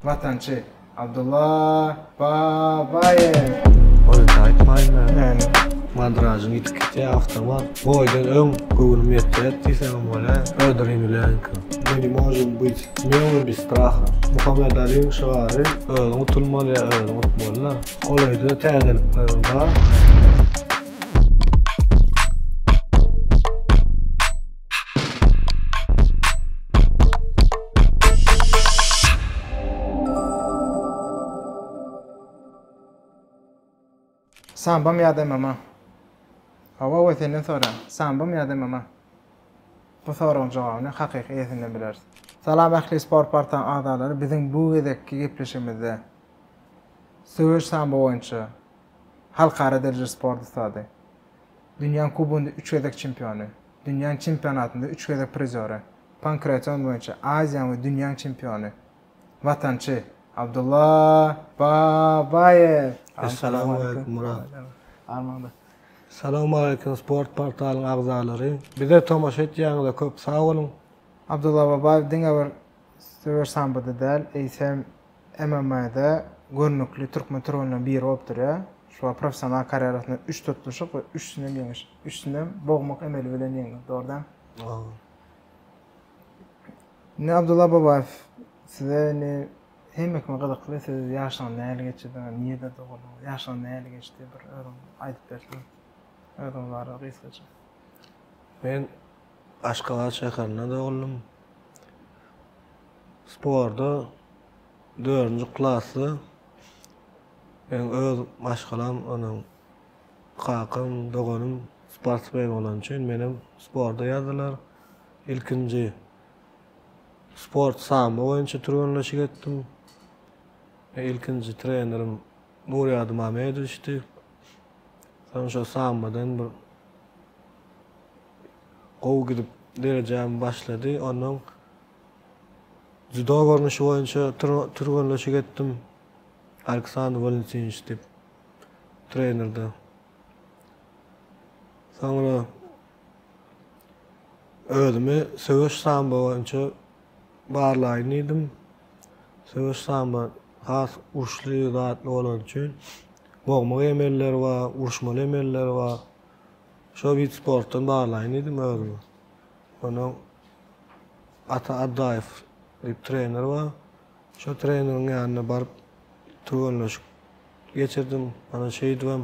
Vatançı Abdullah Babayev. Oy aytmayma. Yani Madrajın itkite avtomat. Boydan öň göwünüm ýetdi bola. Ödürünülenki. Benim oğlum bu. Meňe bir strah. Muhammed Ali şaary. Unutulmaly, unutmalylar. Olayda täzeliklerim bar. Samba mı yadı mama? Hava ve senden sonra samba mı yadı mama? Bu sorunun cevabını hakikiyetinden bileriz. Salam ahli spor partan adaları bizim bu gedekki gepleşimizde Söğüş samba oyuncu halkara derece spor ustadı. Dünyanın kubunda 3 gedek çempiyonu. Dünyanın çempionatında 3 gedek prizörü. Pankreaton boyunca Asya ve dünyanın çempiyonu. Vatançı Abdullah Babayev. Assalamu alaykum Murat. Armanda. Assalamu alaykum sport portalynyň agzalary. Bize tomaşa etýäňizde köp sag bolun. Abdullah Babayev diňe bir Söğüş sambada däl, eýsem MMA'da görnükli Türkmen türünden biri bolupdyr ýa. Şu professional karýerasynda 3 tutuşyk we 3-sinden ýeňiş. 3-sinden bogmak emeli bilen ýeňdi. Doğrudan. Ne Abdullah Babayev size ne hemmek mi gydykly siz ýaşaň näle geçdi, niýede doguldy, ýaşaň näle geçdi bir öňüm aýdyp berdiň. Öňüm bar gysgaça. Ben Aşgabat şäherinde doguldum. Sporda 4-nji klasy. Ben öz maşgalam onuň kakam, doganym sportsmen bolan üçin menem sporda ýazylar. İlkinji sport samba boýunça türgünleşik etdim. İlkinji trenerim Murat Mamedow işdi. Soňra sambadan bir gowy gidip derejem başlady. Onuň judo görnüşi boýunça türgünleşik etdim. Aleksandr Valentinich dip trenerdi. Soňra özümi söwüş samba boýunça barlaýnydım. Söwüş samba has urşly zatly bolan üçin bogmak emelleri we urşmaly emelleri we şo bir sportdan barlaýnydım özümi. Onuň Ata Adaýew dip trener we şo treneriň ýanyna baryp türgünleşik geçirdim. Ana şeýdibem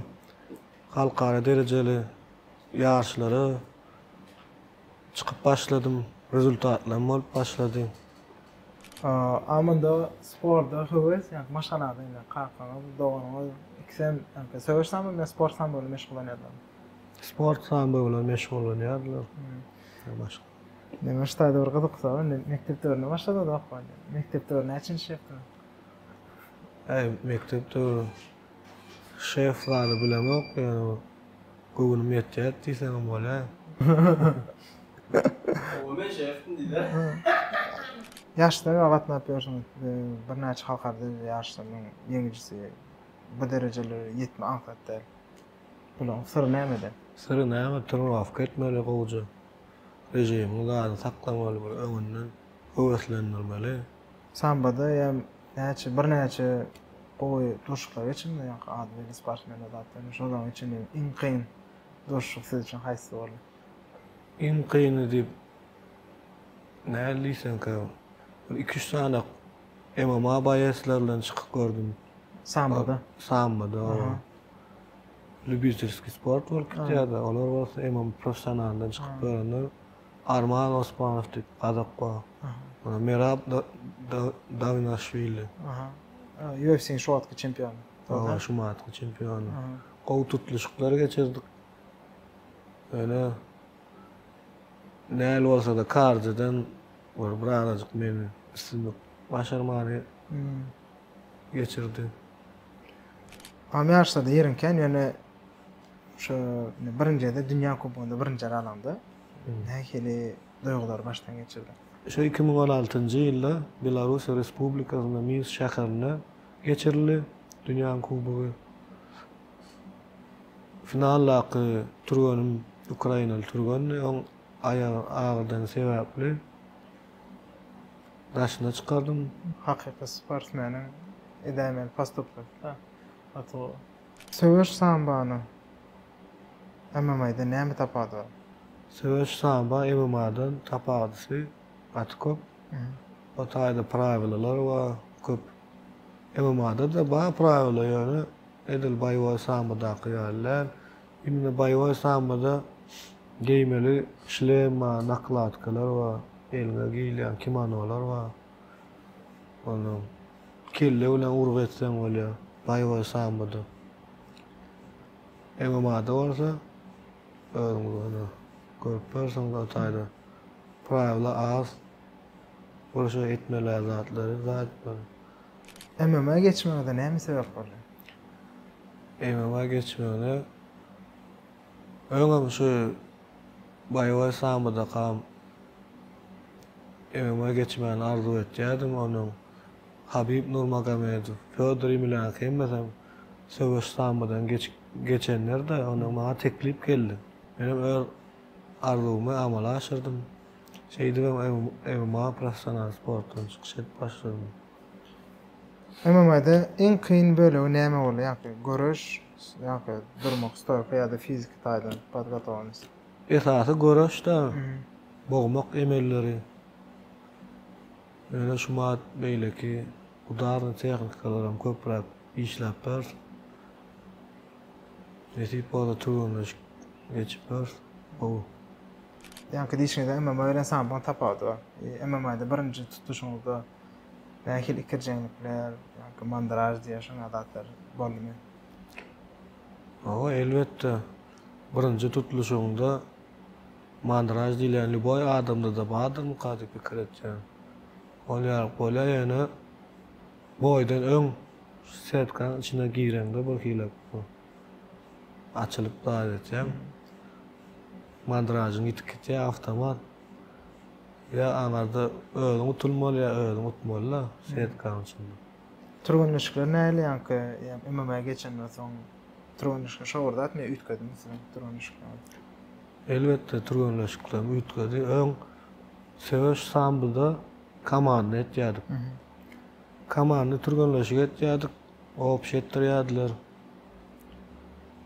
halkara derejeli ýarşlara çykyp başladym. Rezultatlarym bolup başlady. Amanda sporda höwes, ýani maşgalada ýa kakana, doganyňyz iksem, ýani söwüş samba bilen sport samba bilen meşgullanýarlar. Sport samba bilen meşgullanýarlar. Başga. Neme ştaýda bir gydyksa, mektepde öňe başlady da okman. Mektepde näçin şefdi? Mektepde şeflary bilemok, ýani göwünüm ýetdi diýsem bola. Oğlum şeftin diýdi. Ýaşda gatnap ýörşüň, bir näçe halkarda ýaşlaryň ýeňijisi bu derejelere ýetme anqatdy. Bular syry nämede? Syry näme trenowatka etmeli gowja. Rejimini gady saklamaly, bir öňünden höweslendirmeli. Sambada ýa näçe bir näçe boý durşuklar geçimde ýa-ni adly sportmenler zatdan şoňa üçin iň kyn durşuk siz üçin haýsy boldy? Iň kyny diýip näle diýsen ka 2-3 sanaň MMA baýaslar bilen çykyp gördüm. Sambada? Sambada. Lübitelski sport bolup gitýärdi. Olar bolsa MMA professionaldan çykyp görenler. Arman Osmanov diýip Kazakpa. Merab Davinaşvili. UFC'nin şu atky çempionu. Şu matky çempionu. Gowy tutuluşyklar geçirdik. Öyle näle bolsa da karjydan bir arajyk meni üstünde başarmany geçirdi. Amýaşda da ýerinken ýöne şu birincide dünýä kubogunda birinji alandy. Nähili duýgular başdan geçirdi. Şu 2016-njy ýylda Belarus Respublikasynyň Minsk şäherinde geçirildi dünýä kubogy. Finallaky turganyň Ukrainaly turgany, on ayağı ağırdan sebäpli daşına çıkardım. Haqiqi sportmenin edemel postuplar. Ato söwüş sambany MMA'da näme tapady? Söwüş samba MMA'dan tapadysy gaty köp. O taýda prawelalar we köp. MMA'da da ba prawela ýöne edil baýwa sambadaky ýalylar. Indi baýwa sambada geýmeli şlema, nakladkalar we eline giýilýän kimonolar we onu kelle bilen urup etsen bolýar. Baýwa sambada. MMA'da bolsa onu görüpärsiň da taýda prawela az. Bolşa etmeler zatlary zat bar. MMA geçmeginde näme sebäp bolýar? MMA geçmegine öňem şu baýwa sambada kam MMA geçmegini arzu etýärdim onuň Habib Nurmagomedov, Fyodor Emelianenko hemmesem söwüş sambadan geçenler de onuň maňa teklip geldi. Benim arzumy amala aşyrdym. Şeýdibem MMA professional sportdan çykyş edip başladym. MMA'da en kıyın bölüğü näme bolýar? Ýa-ki görüş, ýa-ki durmak, stoýka ýa-da fizik taýdan podgotowanyz. Esasy görüş da bogmak emelleri. Öyle şumat beýleki udarny tehnikalaram köpräk işläp bar. Nesip oda turnuş geçip bar. O Ýa-ki diýişinde MMA bilen samban tapady. MMA'da birinji tutuşyňyzda belki iki jeňlikler, ýa-ki mandraж diýýän adatlar bolmy? O elbetde birinji tutuluşyňda mandraj diýilen boy adamda da bardyr mukadyp pikir etýär. Bolýar ýöne boýdan öň setkan içine giýrende bir hilap açylyp daýar etýär. Mandrajyň itiketi awtomat. Ya aňarda özüň utulmaly, özüň utmaly setkan içinde. Turgunluşlar näle ýa-ki MMA geçenden soň turgunluşga şowurda atmaýa ütkedimi sen turgunluşga? Elbetde turgunluşlar ütkedi. Öň söwüş sambada komanda etýärdik. Komanda turgunluşga etýärdik. Op şetdirýärdiler.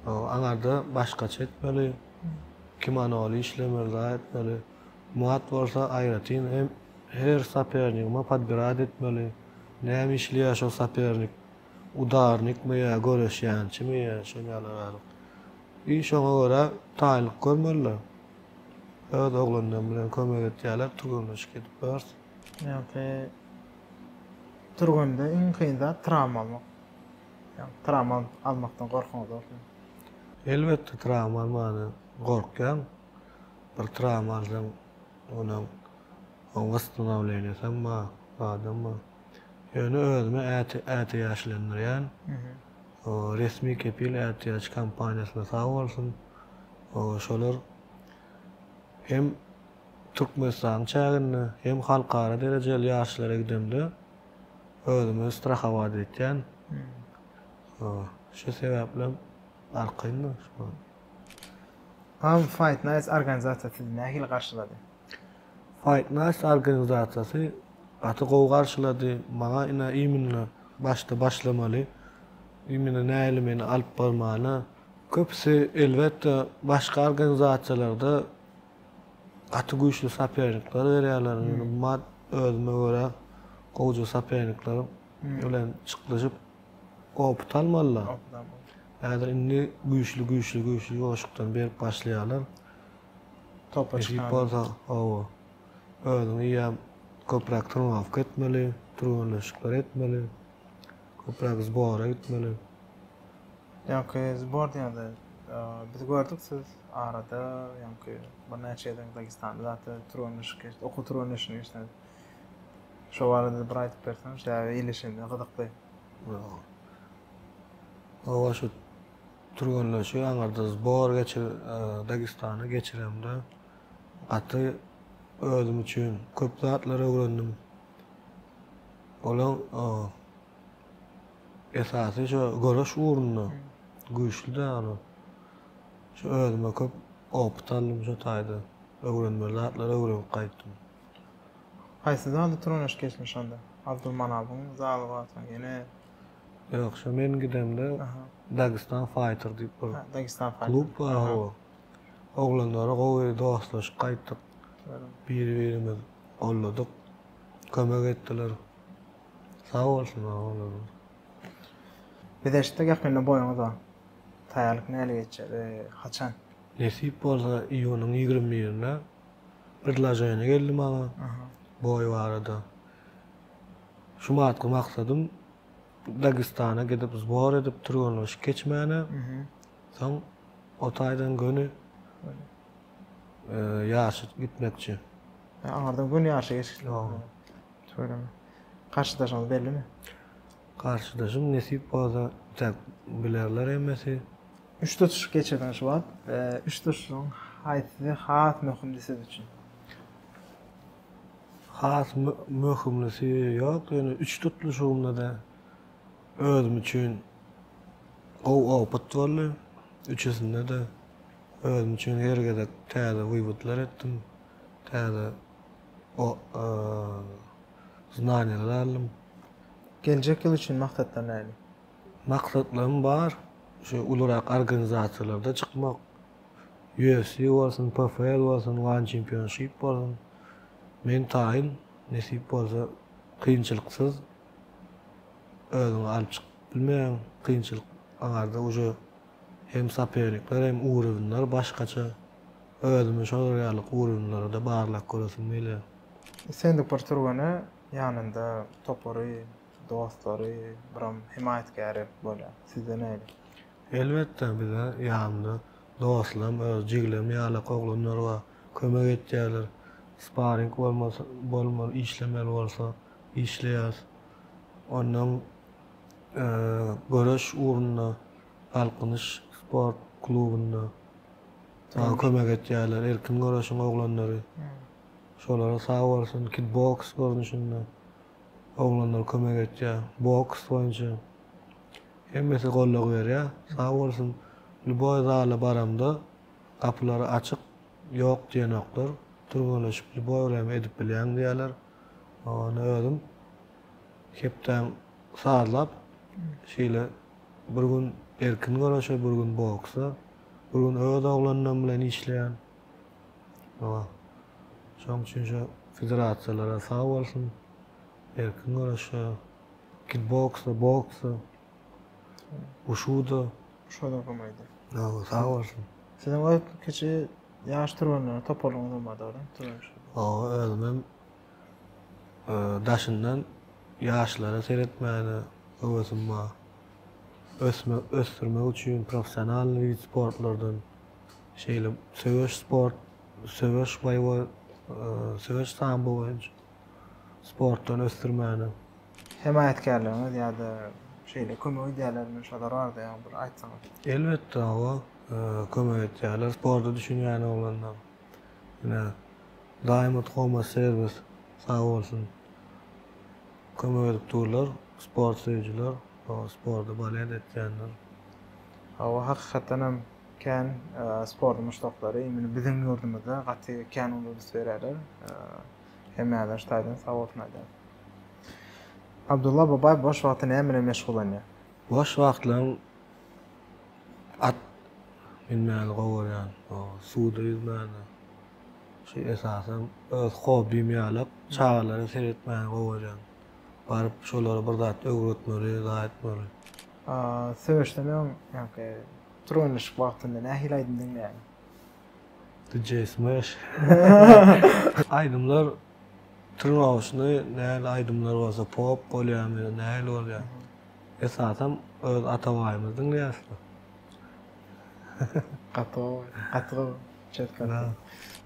O aňarda başgaça etmeli. Kimonoly işlemeli etmeli. Muat bolsa aýratyn hem her sapernikime podbirad etmeli. Näme işleýär şo sapernik? Udarnikmi ýa göreşýänçimi ýa şoňalar. Şoňa görä taýlyk görmeliler. Öz oglandan bilen kömek etýärler, turgunluşga edip bar. Ýa-ki turgunda en kıyın zat travma almak. Yani travma almaktan gorkanlar. Elbetde travma almany gorkýan. Bir travma alsam onuň wastanawiýansam adamma ýöne özüme äti ýaşlandyrýan. O resmi kepil äti ýaş kampaniýasyna sag bolsun. O şolar hem Türkmenistan çägini hem halkara derejeli ýaşlara gidemde özüme strahawat etýän. Şu sebäple arkaýynda şu. Ham Fight Night organizasiýasy nähili garşylady? Fight Night organizasiýasy aty gowy garşylady. Maňa ina iýminle başlamaly. Iýmine näle meni alyp barmaly. Köpsi elbetde başga organizasiýalarda aty güýçli sapernikler berýärler. Mat özüme görä gowjy sapernikler bilen çyklaşyp oput almalylar. Häzir indi güýçli ýoşukdan berip başlaýarlar. Topa çıkan. O özüňi ýa köpräk trenowatka etmeli, turgunluşlar etmeli, köpräk zbora gitmeli. Ýa-ki zbor diýende biz gördük siz arada ýa-ki bir näçe ýerden Dagestanda zaten turgunluşga oku turgunluşyny işledi. Şo arada bir aýtyp bersen, şeýle ilişindi, gydykdy. O şu turgunluşy aňarda zbor Dagestana geçiremde aty özüm üçin köp zatlar öwrendim. Olan esasy şu görüş uğruna güýçli de any. Şu özüme köp oput aldım şu taýda öwrenme zatlar öwrenip gaýtdym. Qaysi zalda turmuş geçmiş onda? Abdulmanap'ın zalı varsa gene. Yok, şu men gidemde Aha. Dagestan Fighter diýip bir Ha, Dagestan Fighter. klub bar o. Oglanlara gowy dostlaş gaýtdyk. Bir-birimiz olladyk. Kömek etdiler. Sağ olsun oğlum. Bir de işte yakında boyunuz var. Tayarlık neyle geçer? Haçan? Nesip bolsa iyonun 21-ine bir lajayna geldim ama boy barada. Şu matky maksadym Dagestana gidip zbor edip turganyş geçmäne. Soň o taýdan göni ýaşyp gitmekçi. Ağırdan gün yaşı geçti. Ýok. Söyleme. Karşıdaşınız belli mi? Karşıdaşım nesip bolsa tek bilerler emesi. 3 tutuş geçirden şu an. 3 tutuşun hayatı hayat mühimlisi için. Has möhümlisi ýok, ýöne 3 tutuluşumda da özüm üçin opat boldy. Üçesinde de özüm üçin hergede täze wybutlar etdim. Täze o znanyalar aldım. Gelecek yıl için maksatlar neydi? Maksatlarım bar. Şu ulurak organizasiyalarda çıkmak. UFC bolsun, PFL bolsun, One Championship bolsun. Men taýyn nesip bolsa kynçylyksız özüňi alyp çykyp bilmeýän kynçylyk aňarda uje hem saperlikler hem uğrunlar başgaça özüme şol ýaly uğrunlara da barlak görürsün meýle. Sen de porturgana yanında topary, dostlary, biram himayetkary bolar. Sizde neydi? Elbetde bize ýanymda dostlarym, öz jiglerim ýaly oglanlar bar, kömek etýärler. Sparring bolmaly, işlemeli bolsa işleýär. Ondan görüş uğruna Alkynyş sport klubunda kömek etýärler. Erkin görüşiň oglanlary. Şolara sağ bolsun, kickbox görnüşinde oglanlar kömek etýär. Boks boýunça hemmesi golluk berýär. Sağ bolsun. Boy zala baramda kapylary açyk, ýok diýenoklar. Turganyşyp boýram edip bilýän diýerler. Onu özüm hepden sağlap şeýle bir gün erkin görüşe, bir gün boksa, bir gün öz oglanlarym bilen işleýän. Şoň üçin şu federasiýalara sağ bolsun. Erkin görüşe, kickboxda, boksda, uşuda. Şoda gomaydy. Sağ bolsun. Sizin o kiçi yaş turganlar toparlagyň bolmady olar. Turmuş. Özüm daşyndan ýaşlara seretmäni öwesem bar. Ösürmek üçin professional sportlardan şeýle söwüş sport, söwüş baýwa, söwüş sambo boýunça sportdan ösürmäni. Himayetkarlygyňyz ýa-da şeýle kömek edýärlermi şolar barda ýa bir aýtsaňyz. Elbetde o kömek etýärler, sportda düşünýän oglanlar. Ýene daima Homa servis sağ bolsun. Kömek edip durlar, sport sevjiler, o sporda balad etýänler. O hakikaten hem kan spor muştaklary emin bizim ýurdumyzda gaty kan ulus bererler. Hem ýa-da ştaýdan sağ bolsun aýdar. Abdullah babay boş wagtyny näme meşgulanýar? Boş wagtlarym at bilmän gowurýan, suwda yüzmäni. Esasen öz hobim ýalyp çağalary seretmän gowurýan. Barıp şolary bir zat öwretmeli, zaýatmeli. Söwüşde men ýa-da turmuş wagtynda nähil aýdym ýa. DJ Smash. Aýdymlar turmawşyny näle aýdymlar bolsa pop bolýarmy, näle bolýar. Esasen öz atabaýymyzyň ýasly. Gato, çetkana.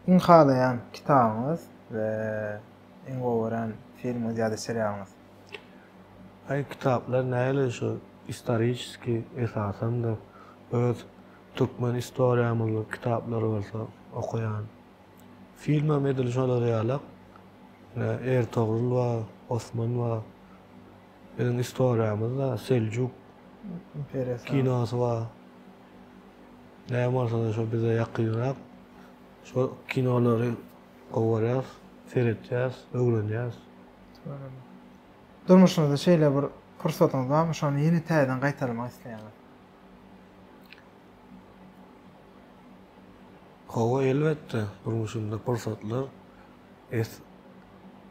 İň halayan kitabınız ve iň gowuran film ýa-da serialyňyz. Kitaplar näle şu historiski esasen de öz türkmen historiýamyzly kitaplar bolsa okuyan. Filmem edil şolary ýalyk. Ertuğrul we Osman we bizim historiýamyzda Seljuk İmperiyasy. kinosy we näme bolsa şo bize ýakynrak şo kinolary gowurýar. seyredeceğiz, öğreneceğiz. Durmuşunuzda şeýle bir fursatyňyz barmy? Şonu ýene täzeden gaýtarmak isleýäňiz? Hawa elbetde durmuşumda pursatlar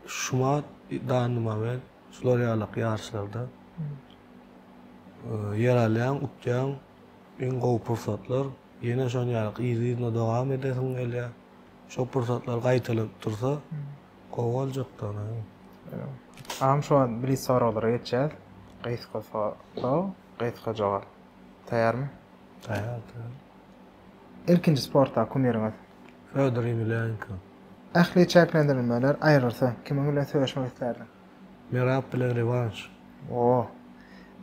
şuma danıma ben şular ýalyk ýarşlarda ýeralýan, utýan en gowy pursatlar ýene şol ýalyk ýygyna dowam edesim gelýär. Şo pursatlar gaýtalyp tursa gowy boljakdan. Am şu an bir soralara geçeceğiz. Gaýsy soraw, gaýsy jogap. Taýarmy? Taýýar. Ilkinji sportda kumýeriňiz? Fedor Emelianenko. Ähli çäklendirilmeler aýrylsa, kimin bilen söýleşmek islerdiň? Merab bilen revanş.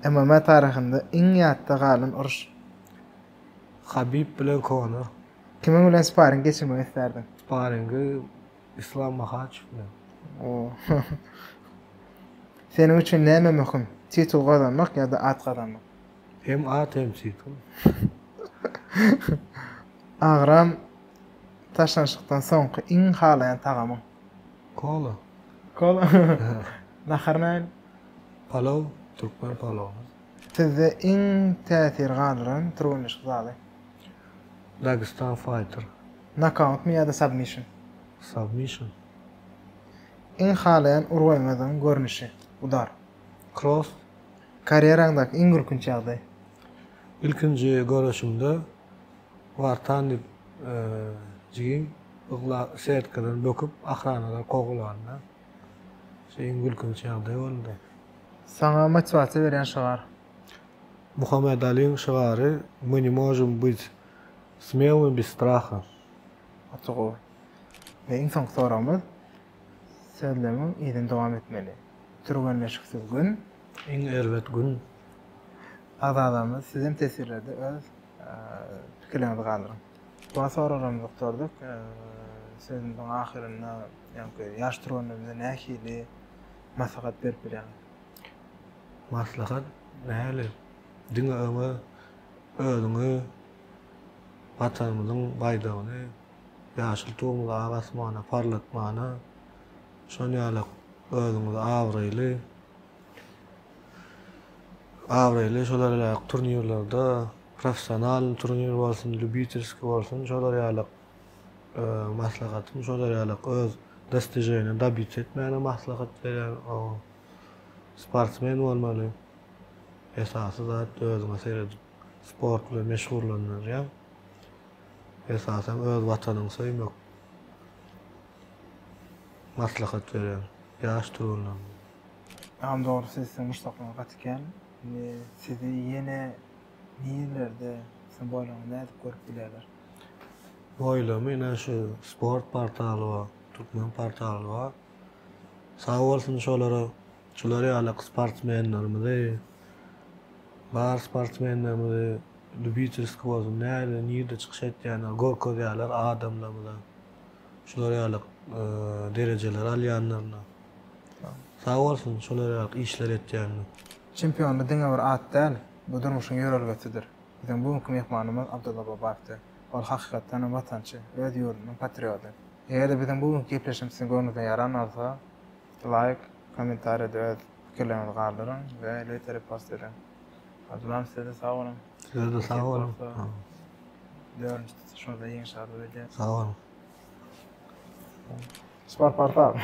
MMA taryhynda iň ýatda galan uruş. Habib bilen Conor. Kimin bilen sparring geçirmek islerdiň? Sparingi İslam Makhachev bilen. Senin üçin näme möhüm? Titul gazanmak ýa-da at gazanmak? Hem at hem titul. Agram taşlanşykdan soňky iň halaýan tagamy? Kola. Kola. Naharnan Palov, Türkmen palow. sizde iň täsir galyran turmuş zaly? Dagestan fighter. Knockout mi ýa-da submission? Submission. Iň halaýan urwaýmadan görnüşi, udar. Cross. Karýeraňdaky iň gürkünç ýagdaý? İlkinji görüşümde wartan dip jigin ugla sertkadan böküp ahranalar kogularna. Şeýin gülkünç ýagdaý boldy. Sana motivasiýa beren şolar? Muhammed Aliň şogary "Мы не можем быть смелыми без страха". Otuğu. Ve iň soňky soramyz, sözlemiň ýerden dowam etmeli. Türgenleşiksiz gün, Iň erwet gün. azadamyz sizin tesirlerde öz pikirlerinizi galdyryň. Bu soralarymyzy gutarduk. Sizin ahirinde ýaş turganlarymyza nähili maslahat berip bilýäňiz? Maslahat näle? Diňe öňe özüňi watanymyzyň baýdagyny ýaşyl tuğumyzy agasmana parlatmana şol ýaly özüňizi awraýly şolar ýaly turnirlarda professional turnir bolsun, любительский bolsun şolar ýaly maslahatym şolar ýaly öz достижениýany добиться etmäne maslahat beren o sportsmen bolmaly. Esasy zat özüňe seredip sport bilen meşgullanýar. Esasen öz watanyny söýmek. Maslahat beren ýaş turullar. Am dogry sizin muştaklyňyz gatken, sizi ýene niýelerde sembolüňiz nädip görüp bilýärler? Boýlamy ine şu sport portaly we Türkmen portaly we sag bolsun şolara ýaly sportsmenlerimizi bar sportsmenlerimizi любительский bolsun näle niýerde çykyş etýänler gorkozýarlar adamlarymyza şolar ýaly derejeler alýanlarna sag bolsun şolar ýaly işler etýänler. Çempionda diňe bir at däl, bu durmuşyň ýörelgesidir. Bizim bugünkü mehmanymyz Abdulla Babakdy. Ol hakykatdan watançy, öz ýurdunyň patrioty. Eger bizim bugünkü gepleşigimiz siziň göňüňizde ýaran bolsa, like, kommentaria edip pikirlerinizi galdyryň we letere post edin. Abdullam size sag bolun. Size de sag bolun. Dördüncü şurada ýeňi şahady. Sag bolun. Sport portal.